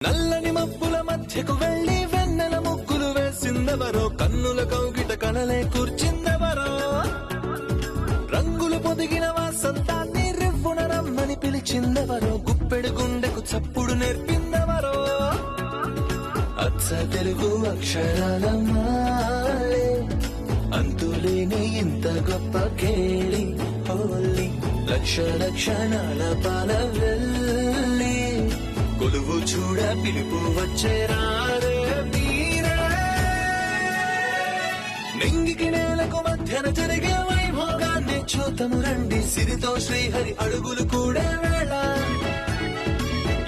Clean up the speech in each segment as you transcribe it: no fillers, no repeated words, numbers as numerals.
నల్లని మబ్బుల మధ్యకు వెళ్లి వెన్నెల ముగ్గులు వేసిందెవరో, కన్నుల కౌగిట కలలే కూర్చిందెవరో, రంగులు పొదిగిన వాసంతాన్ని రివ్వున రమ్మని పిలిచిందెవరో, గుప్పెడు గుండెకు చప్పుడు నేర్పిందెవరో, అచ్చ తెలుగు అక్షరాల మాలే అంతులేని ఇంత గొప్ప కేళి హోలీ, లక్ష లక్షణాల పాల వెళ్ళి కొలువు చూడ పిలుపు వచ్చేరారే మీరే, నింగికి నేలకు మధ్యన జరిగే వైభోగాన్ని చూతము రండి, సిరితో శ్రీహరి అడుగులు కూడే వేళ,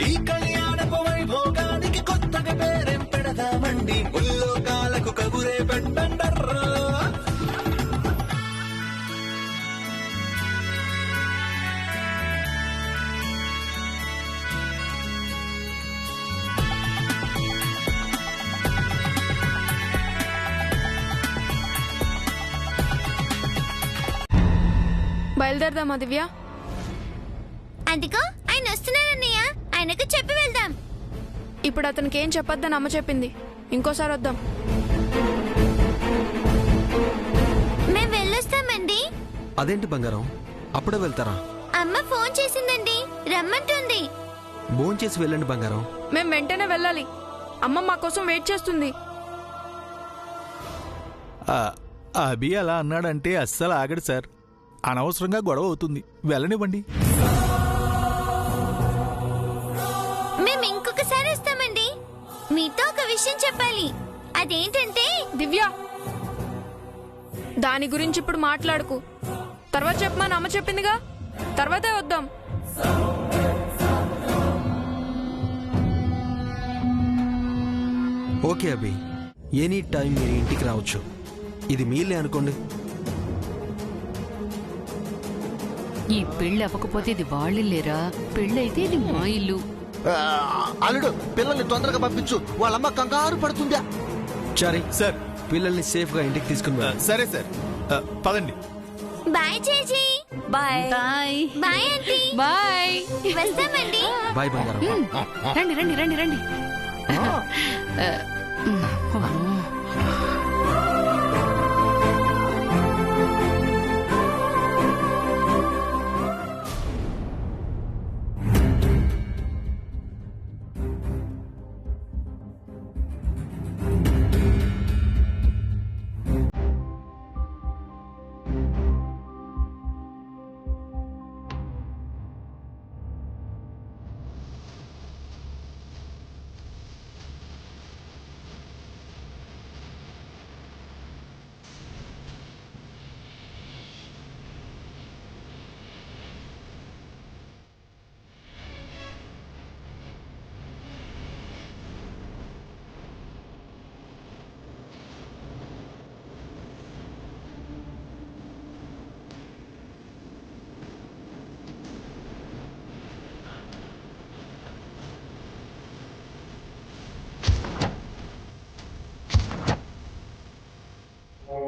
ఈ కళ్యాణపు వైభోగానికి కొత్తగా పేరేం పెడదామండి, ముల్లోకాలకు కబురే పెట్టండర్రా. బయలుదేరదామా దివ్య? అందుకో ఆయన వస్తున్నారన్నయ్య, ఆయనకు చెప్పి వెళ్దాం. ఇప్పుడు అతనికి ఏం చెప్పొద్దని అమ్మ చెప్పింది, ఇంకోసారి వద్దాం. మేము వెళ్ళొస్తామండి. అదేంటి బంగారం, అప్పుడే వెళ్తారా? అమ్మ ఫోన్ చేసిందండి, రమ్మంటుంది. భోంచేసి వెళ్ళండి బంగారం. మేం వెంటనే వెళ్ళాలి, అమ్మ మా కోసం వెయిట్ చేస్తుంది. అభి అలా అన్నాడంటే అస్సలు ఆగడు సార్, అనవసరంగా గొడవ అవుతుంది, వెళ్ళనివ్వండి. మేము ఇంకొకసారి వస్తామండి, మీతో ఒక విషయం చెప్పాలి. అదేంటంటే దివ్య, దాని గురించి ఇప్పుడు మాట్లాడుకు, తర్వాత చెప్పమని అమ్మ చెప్పిందిగా, తర్వాతే వద్దాం. ఓకే అభి, ఎనీ టైం మీరు ఇంటికి రావచ్చు, ఇది మీ ఇల్లే అనుకోండి. ఈ పెళ్లి అవ్వకపోతే ఇది వాళ్ళిల్లేరా, పెళ్ళైతే ఇది మా ఇల్లు. అల్లుడు, పిల్లల్ని తొందరగా పంపించు, వాళ్ళమ్మ కంగారు పడుతుందా. చారి సార్, పిల్లల్ని సేఫ్ గా ఇంటికి తీసుకుని సరే సార్, పదండి. బాయ్ చేజీ. Bye bye bye aunty. Bye. వస్తామండి. బాయ్ బంగారం. రండి రండి రండి రండి.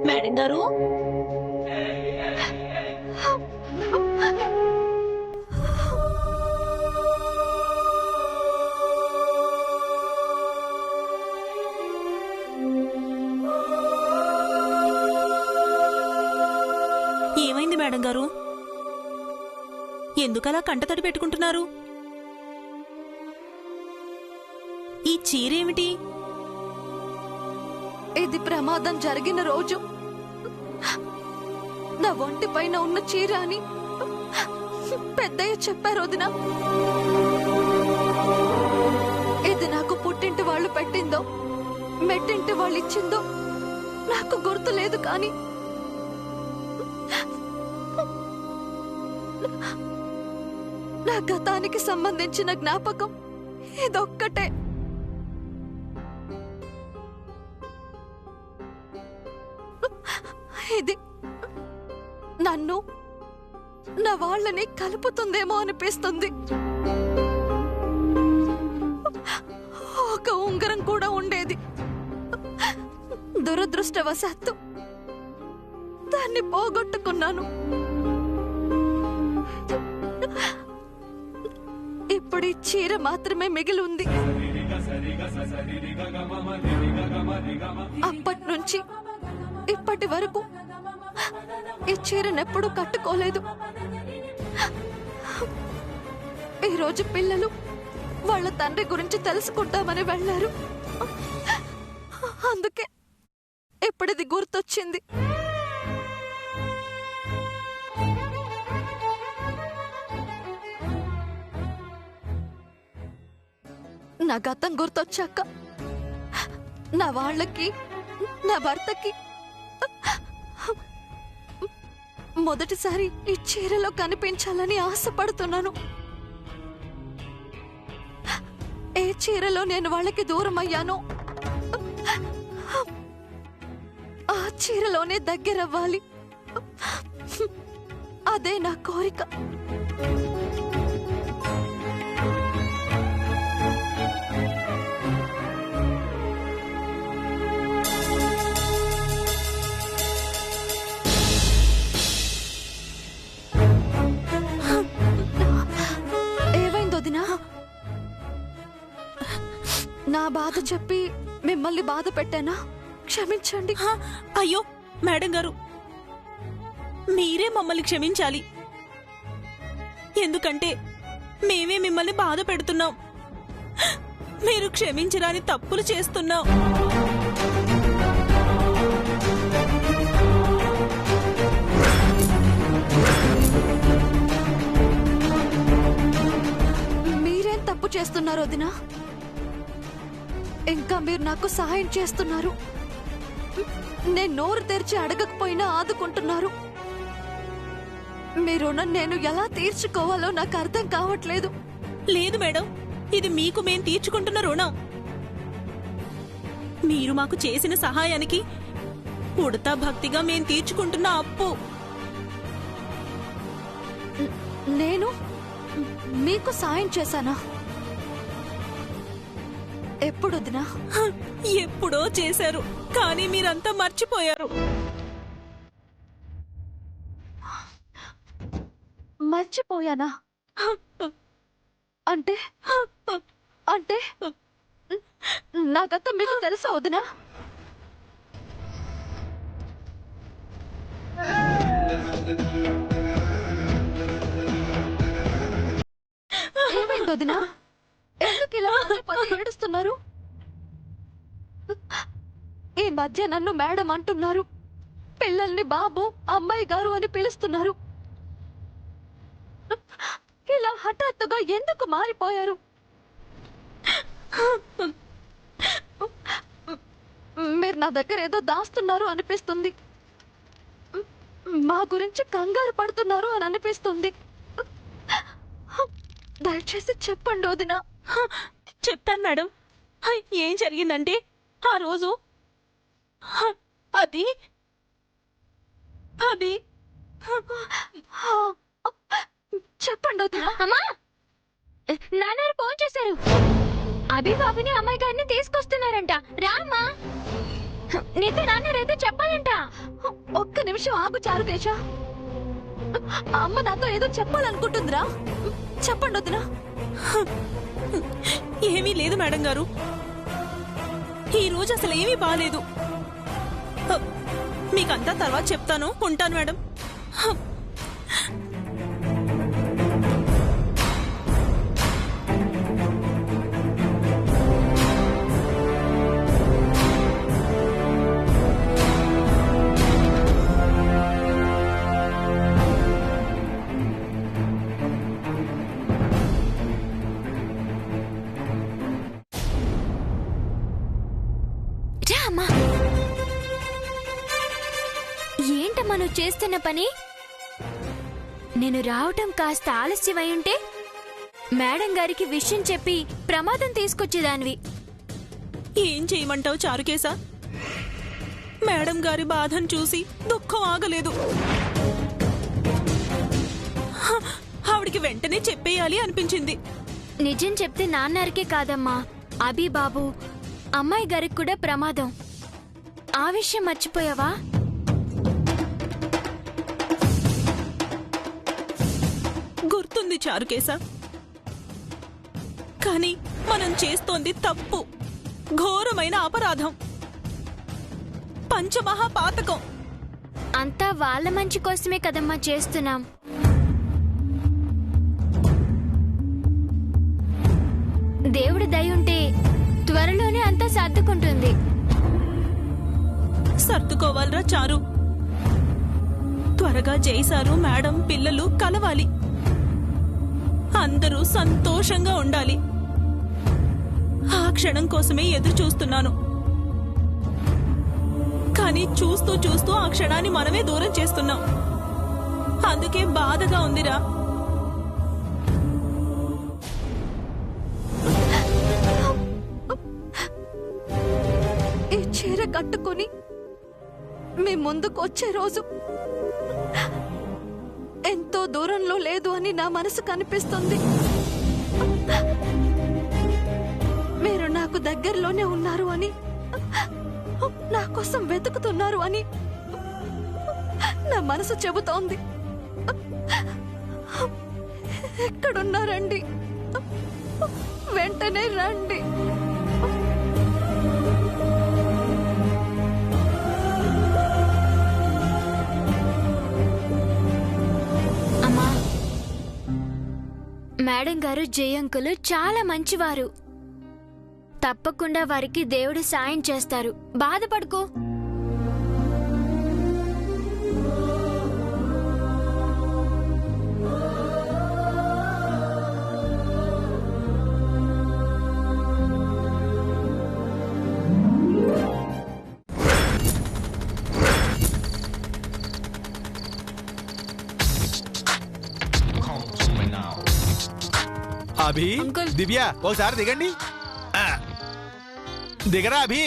మేడం గారు, ఏమైంది మేడం గారు? ఎందుకలా కంటతడి పెట్టుకుంటున్నారు? ఈ చీరేమిటి? ఇది ప్రమాదం జరిగిన రోజు నా ఒంటి పైన ఉన్న చీర అని పెద్దయ్య చెప్పారు వదినా. ఇది నాకు పుట్టింటి వాళ్ళు పెట్టిందో మెట్టింటి వాళ్ళు ఇచ్చిందో నాకు గుర్తు లేదు, కానీ నా గతానికి సంబంధించిన జ్ఞాపకం ఇదొక్కటే. ఇది నన్ను నా వాళ్ళని కలుపుతుందేమో అనిపిస్తుంది. ఒక ఉంగరం కూడా ఉండేది, దురదృష్టవశాత్తు దాన్ని పోగొట్టుకున్నాను. ఇప్పుడు ఈ చీర మాత్రమే మిగిలి ఉంది. అప్పటి నుంచి ఇప్పటి వరకు ఈ చీరనెప్పుడు కట్టుకోలేదు. ఈరోజు పిల్లలు వాళ్ళ తండ్రి గురించి తెలుసుకుంటామని వెళ్ళారు. అందుకే ఇప్పుడిది గుర్తొచ్చింది. నా గతం గుర్తొచ్చాక నా వాళ్ళకి, నా భర్తకి మొదటిసారి ఈ చీరలో కనిపించాలని ఆశపడుతున్నాను. ఏ చీరలో నేను వాళ్ళకి దూరం అయ్యానో ఆ చీరలోనే దగ్గరవ్వాలి. అదే నా కోరిక. ఏమైందో దినా? నా బాధ చెప్పి మిమ్మల్ని బాధ పెట్టానా? క్షమించండి. అయ్యో మేడం గారు, మీరే మమ్మల్ని క్షమించాలి. ఎందుకంటే మేమే మిమ్మల్ని బాధ పెడుతున్నాం. మీరు క్షమించరాని తప్పులు చేస్తున్నాం. మీరేం తప్పు చేస్తున్నారు వదినా? ఇంకా మీరు నాకు సహాయం చేస్తున్నారు. నేను నోరు తెరిచి అడగకపోయినా ఆదుకుంటున్నారు. మీ రుణం నేను ఎలా తీర్చుకోవాలో నాకు అర్థం కావట్లేదు. లేదు మేడం, ఇది మీకు మేం తీర్చుకుంటున్న రుణం. మీరు మాకు చేసిన సహాయానికి ఉడతా భక్తిగా మేం తీర్చుకుంటున్న అప్పు. నేను మీకు సాయం చేశానా? ఎప్పుడు వదినా? ఎప్పుడో చేశారు, కానీ మీరంతా మర్చిపోయారు. మర్చిపోయానా? అంటే అంటే నాకంతా మీకు తెలుసా వదినా? ఏమైంది వదినా? ఎందుకు ఇలా పదే ఏడుస్తున్నారు? ఈ మధ్య నన్ను మేడం అంటున్నారు, పిల్లల్ని బాబు, అమ్మాయి గారు అని పిలుస్తున్నారు. ఇలా హఠాత్తుగా ఎందుకు మారిపోయారు? మీరు నా దగ్గర ఏదో దాస్తున్నారు అనిపిస్తుంది. మా గురించి కంగారు పడుతున్నారు అని అనిపిస్తుంది. దయచేసి చెప్పండి వదినా. చెప్తాను మేడం. ఏం జరిగిందంటే ఆ రోజు అది అది చెప్పండి వదినా. అమ్మా, నాన్నారు ఫోన్ చేశారు. అభిబాబుని అమ్మాయి గారిని తీసుకొస్తున్నారంట. రామ్మా, నీతో నాన్నరేదో చెప్పాలంట. ఒక్క నిమిషం ఆగు చారుతేజ. అమ్మ నాతో ఏదో చెప్పాలనుకుంటుందిరా. చెప్పండి వదినా. ఏమీ లేదు మేడం గారు, ఈ రోజు అసలు ఏమీ బాలేదు. మీకంతా తర్వాత చెప్తాను. ఉంటాను మేడం. రామ్మా, ఏంటమ్మా నువ్వు చేస్తున్న పని? నేను రావటం కాస్త ఆలస్యమై ఉంటే మేడం గారికి విషయం చెప్పి ప్రమాదం తీసుకొచ్చేదానివి. ఏం చేయమంటావు చారుకేశా? మేడం గారి బాధను చూసి దుఃఖం ఆగలేదు. ఆవిడికి వెంటనే చెప్పేయాలి అనిపించింది. నిజం చెప్తే నాన్నారికే కాదమ్మా, అభి బాబు, అమ్మాయి గారికి కూడా ప్రమాదం. ఆ విషయం మర్చిపోయావా? గుర్తుంది చారుకేశా, కానీ మనం చేస్తోంది తప్పు. ఘోరమైన అపరాధం, పంచమహాపాతకం. అంతా వాళ్ళ మంచి కోసమే కదమ్మా చేస్తున్నాం. దేవుడి దయ ఉంటే త్వరలోనే అంతా సర్దుకుంటుంది. సర్దుకోవాలరా చారు. త్వరగా జైసారు, మేడం, పిల్లలు కలవాలి. అందరూ సంతోషంగా ఉండాలి. ఆ క్షణం కోసమే ఎదురు చూస్తున్నాను. కానీ చూస్తూ చూస్తూ ఆ క్షణాన్ని మనమే దూరం చేస్తున్నాం. అందుకే బాధగా ఉందిరా. ఈ చీర కట్టుకుని మీ ముందుకు వచ్చే రోజు ఎంతో దూరంలో లేదు అని నా మనసు కనిపిస్తుంది. మీరు నాకు దగ్గరలోనే ఉన్నారు అని, నా కోసం వెతుకుతున్నారు అని నా మనసు చెబుతోంది. ఎక్కడున్నారండి? వెంటనే రండి. అమ్మా, మేడం గారు జయంకులు చాలా మంచివారు. తప్పకుండా వారికి దేవుడు సాయం చేస్తారు. బాధపడుకో. అభి, దివ్య ఒకసారి దిగండి. దిగరా అభి.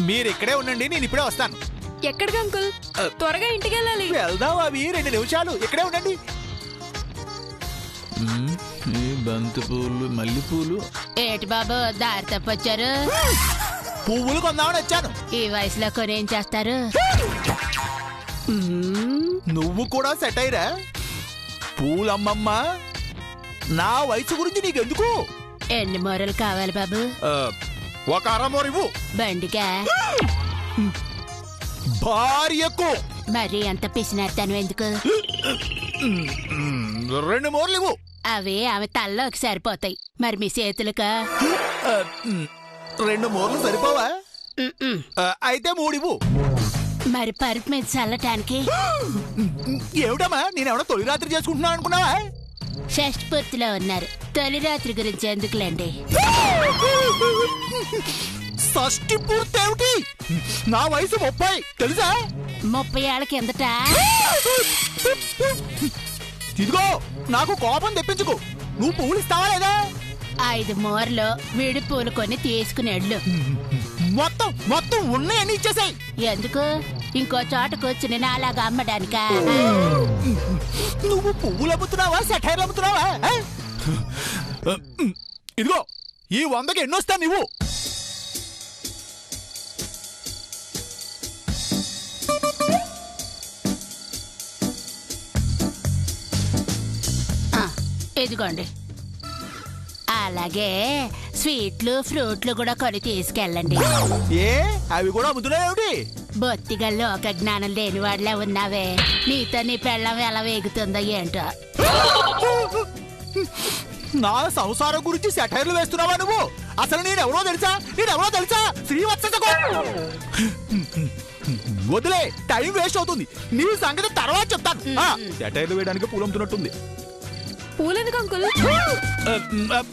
మీరు ఇక్కడే ఉండండి, నేను ఇప్పుడే వస్తాను. ఎక్కడికి అంకుల్? త్వరగా ఇంటికి వెళ్ళాలి. వెళ్దాం అభి, 2 నిమిషాలు ఇక్కడే ఉండండి. బంతి పూలు, మల్లె పూలు. ఏటి బాబు దారి తప్పొచ్చారు? పువ్వులు కొందామని వచ్చాను. ఈ వయసులో కొనేం చేస్తారు? నువ్వు కూడా సెట్ అయ్యరా? పూలమ్మమ్మ, నా వయసు గురించి నీకెందుకు? ఎన్ని మూరలు కావాలి బాబు? ఒక అరమోరివు. బండిగా భార్యకు. మరి అంత పిసినేస్తాను ఎందుకు? 2 మూరలు ఇవ్వు. అవి ఆమె తల్లోకి సరిపోతాయి. మరి మీ చేతులుగా? 2 మూరలు సరిపోవా? అయితే 3 ఇవ్వు. మరి పరుపు మీద చల్లటానికి? ఏమిటమ్మా, నేనేమన్నా తొలి రాత్రి చేసుకుంటున్నాను అనుకున్నావా? షష్ఠ పూర్తిలో ఉన్నారు, తొలి రాత్రి గురించి ఎందుకులేండి. షష్ఠి పూర్తి ఏమిటి? నా వయసు 30 తెలుసా? 30 ఏళ్ల కిందట. ఇదిగో, నాకు కోపం తెప్పించుకో. నువ్వు పువ్వులు ఇస్తావా లేదా? 5 మూరలు విడి పూలు కొని తీసుకునేళ్ళు. మొత్తం ఉన్నాయని ఇచ్చేసాయి. ఎందుకు? ఇంకో చోట కూర్చుని నాలాగా అమ్మడానికా? నువ్వు పువ్వులు అమ్ముతున్నావా, సెటైర్లు అమ్ముతున్నావా? ఇదిగో, ఈ 100కి ఎన్నొస్తా నువ్వు? ఇదిగోండి. అలాగే స్వీట్లు, ఫ్రూట్లు కూడా కొని తీసుకెళ్ళండి. ఏ, అవి కూడా అమ్ముతున్నాయేమిటి? బొత్తిగల్లో ఒక జ్ఞానం లేని వాడిలా ఉన్నావే. నీతో నీ పెళ్ళం ఎలా వేగుతుందో ఏంటో. నా సంసారం గురించి సెటైర్లు వేస్తున్నావా నువ్వు? అసలు నేనెవరో తెలుసా? శ్రీవత్సకు. వదిలే, టైం వేస్ట్ అవుతుంది. నీ సంగతి తర్వాత చెప్తాను. సెటైర్లు వేయడానికి పూలు అమ్ముతున్నట్టుంది. పూలెందుకు అంకుల్?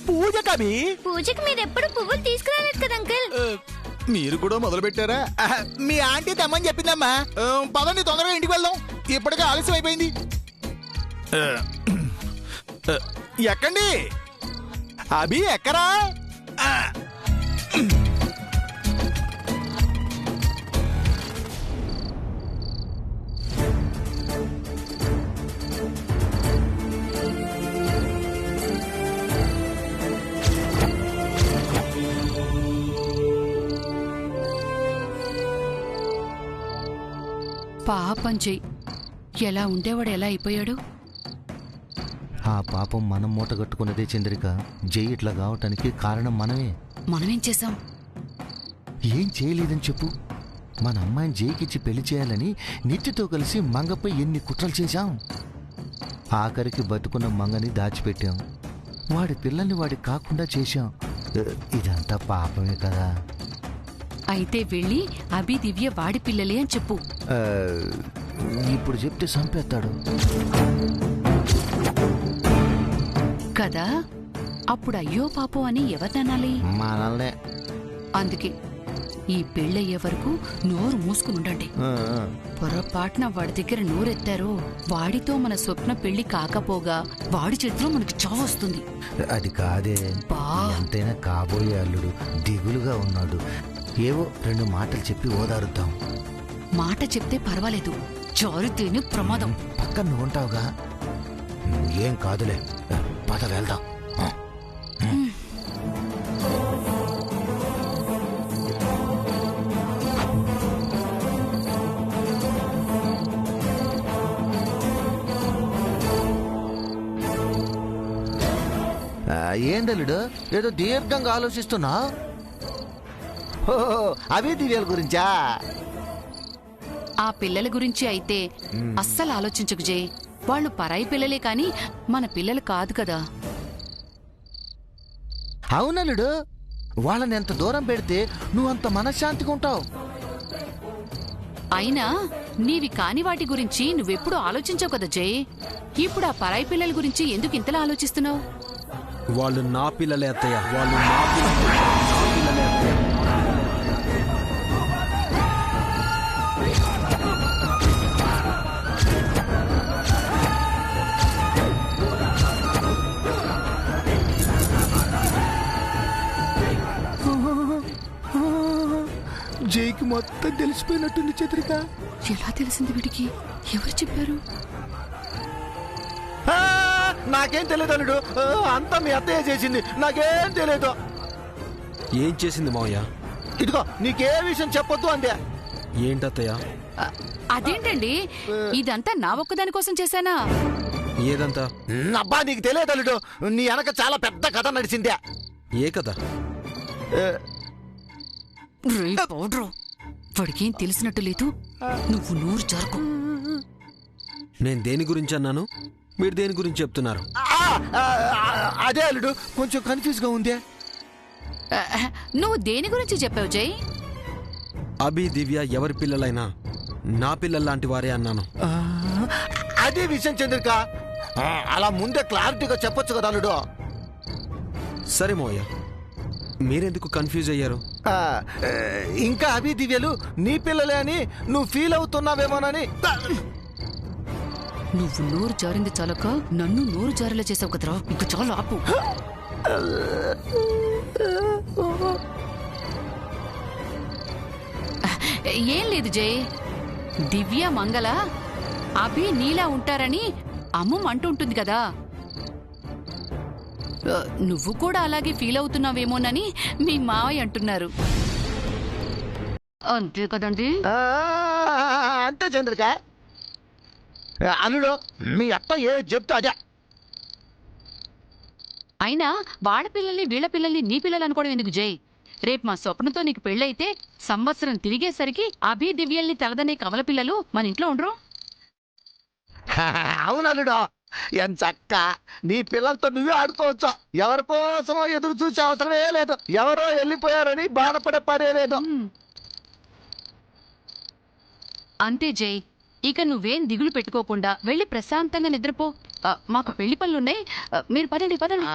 పూజ కవి. పూజకి మీరెప్పుడు పువ్వులు తీసుకురాలేదు కదా అంకుల్. మీరు కూడా మొదలు పెట్టారా? మీ ఆంటీ తెమ్మని చెప్పిందమ్మా. పదండి, తొందరగా ఇంటికి వెళ్దాం. ఇప్పటికే ఆలస్యం అయిపోయింది. ఎక్కండి అభి, ఎక్కరా? పాపం చెయ్యి. ఎలా ఉండేవాడు ఎలా అయిపోయాడు? ఆ పాపం మనం మూట కట్టుకున్నదే చంద్రిక. జై ఇట్లా కావటానికి కారణం మనమే. మనమేం చేశాం? ఏం చేయలేదని చెప్పు. మన అమ్మాయిని జైకిచ్చి పెళ్లి చేయాలని నిత్యతో కలిసి మంగపై ఎన్ని కుట్రలు చేశాం. ఆఖరికి బతుకున్న మంగని దాచిపెట్టాం. వాడి పిల్లల్ని వాడికి కాకుండా చేశాం. ఇదంతా పాపమే కదా. అయితే వెళ్ళి అభి దివ్య వాడి పిల్లలే అని చెప్పు. ఇప్పుడు చెప్తే చంపేస్తాడు కదా. అప్పుడు అయ్యో పాపం అని ఎవరిననాలి? మనల్నే. అందుకే ఈ పెళ్ళయ్యే వరకు నోరు మూసుకుని ఉండండి. పొరపాటున వాడి దగ్గర నోరెత్తారో వాడితో మన స్వప్న పెళ్లి కాకపోగా వాడి చేతిలో మనకి చావు వస్తుంది. అది కాదే, ఎంతైనా కాబోయే అల్లుడు దిగులుగా ఉన్నాడు. ఏవో 2 మాటలు చెప్పి ఓదారుద్దాం. మాట చెప్తే పర్వాలేదు, జారితేనే ప్రమాదం. పక్కన నువ్వు ఉంటావుగా. ఏం కాదులే, పద వెళ్దాం. ఏందల్లుడు ఏదో దీర్ఘంగా ఆలోచిస్తున్నా? అవి దివ్యాల గురించా? ఆ పిల్లల గురించి అయితే అస్సలు ఆలోచించకు జై. వాళ్ళు పరాయి పిల్లలే కాని మన పిల్లలు కాదు కదా. అవునల్లుడు, వాళ్ళని ఎంత దూరం పెడితే నువ్వంత మనశ్శాంతిగా ఉంటావు. అయినా నీవి కాని వాటి గురించి నువ్వెప్పుడు ఆలోచించవు కదా జై. ఇప్పుడు ఆ పరాయి పిల్లల గురించి ఎందుకు ఇంతలా ఆలోచిస్తున్నావు? వాళ్ళు నా పిల్లలే అత్తయ్య, వాళ్ళు నా పిల్లలే అత్తయ్య. జైకి మొత్తం తెలిసిపోయినట్టుంది చంద్రిక. ఎలా తెలిసింది వీడికి? ఎవరు చెప్పారు? నాకేం తెలియదు అల్లుడు, అంతా మీ అత్తయ్య చేసింది. నాకేం తెలియదు. ఏం చేసింది మావయ్య? ఇదిగో నీకే విషయం చెప్పొద్దు అందే. ఏంటత్తయ్య? అదేంటండి, ఇదంతా నా ఒక్కదాని కోసం చేశానా? ఏదంతా? అబ్బా నీకు తెలియదు అల్లుడు, నీ వెనక చాలా పెద్ద కథ నడిచిందే. ఏ కథ? వాడికేం తెలిసినట్టు లేదు. నువ్వు నోరు జరుకు. నేను దేని గురించి అన్నాను, మీరు దేని గురించి చెప్తున్నారు? అదే అల్లుడు, కొంచెం కన్ఫ్యూజ్ గా ఉందే. నువ్వు దేని గురించి చెప్పావు జై? అభి దివ్య ఎవరి పిల్లలైనా నా పిల్లల్లాంటి వారే అన్నాను. అదే విషయం చంద్రిక. అలా ముందే క్లారిటీగా చెప్పొచ్చు కదా అల్లుడు. సరే మోయ్య, మీరెందుకు కన్ఫ్యూజ్ అయ్యారు? ఇంకా అభి దివ్యలు నీ పిల్లలే అని నువ్వు ఫీల్ అవుతున్నావేమోనని. నువ్వు నోరు జారింది చాలక నన్ను నోరు జారేలా చేసావు కదరా. ఇంక చాలా ఆపు. ఏం లేదు జై. దివ్య మంగళ అభి నీలా ఉంటారని అమ్మమ్మ అంటుంటుంది కదా. నువ్వు కూడా అలాగే ఫీల్ అవుతున్నావేమోనని మీ మావయ్య అంటున్నారు. అంతే కదండి. అంతే చంద్రిక. అల్లుడు మీ అత్త ఏ చెప్తా అదే. అయినా వాళ్ళ పిల్లల్ని వీళ్ళ పిల్లల్ని నీ పిల్లలు అనుకోవడం ఎందుకు జై? రేపు మా స్వప్నంతో నీకు పెళ్ళైతే సంవత్సరం తిరిగేసరికి అభి దివ్యల్ని తలదనే కవల పిల్లలు మన ఇంట్లో ఉండరు. అవునల్లుడు, ఎంచక్క నీ పిల్లలతో నువ్వే ఆడుకోవచ్చు. ఎవరి కోసమో ఎదురు చూసే అవసరమే లేదు. ఎవరో వెళ్ళిపోయారని బాధపడే పనే లేదు. అంతే జై. ఇక నువ్వేం దిగులు పెట్టుకోకుండా వెళ్ళి ప్రశాంతంగా నిద్రపో. మాకు పెళ్లి పనులున్నాయి, మీరు పదండి పదండి.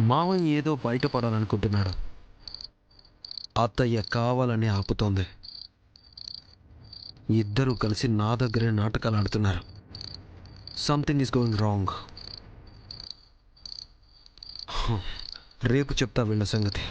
మావయ్య ఏదో బయటపడాలనుకుంటున్నాడు. అత్తయ్య కావాలని ఆపుతోంది. ఇద్దరూ కలిసి నా దగ్గరే నాటకాలు ఆడుతున్నారు. Something is going wrong. రేపు చెప్తా వీళ్ళ సంగతి.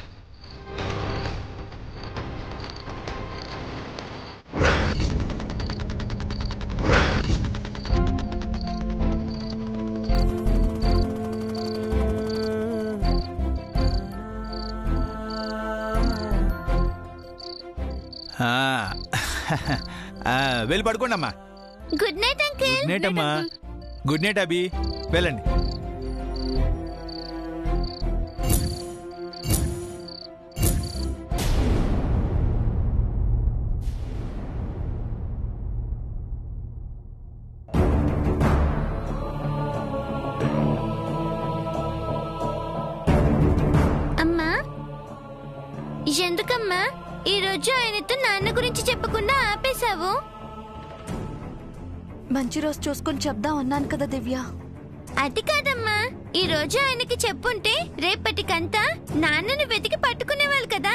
వెళ్ళి పడుకోండి అమ్మా. Good night uncle. Good night అమ్మా. గుడ్ నైట్ అభి. వెళ్ళండి. అమ్మా, ఎందుకమ్మా ఈ రోజు ఆయనతో నాన్న గురించి చెప్పకుండా ఆపేశావు? మంచి రోజు చూసుకొని చెప్దాం అన్నాను కదా దివ్య. అది కాదమ్మా, ఈ రోజు ఆయనకి చెప్పుంటే రేపటికంతా నాన్నని వెతికి పట్టుకునేవాళ్ళు కదా.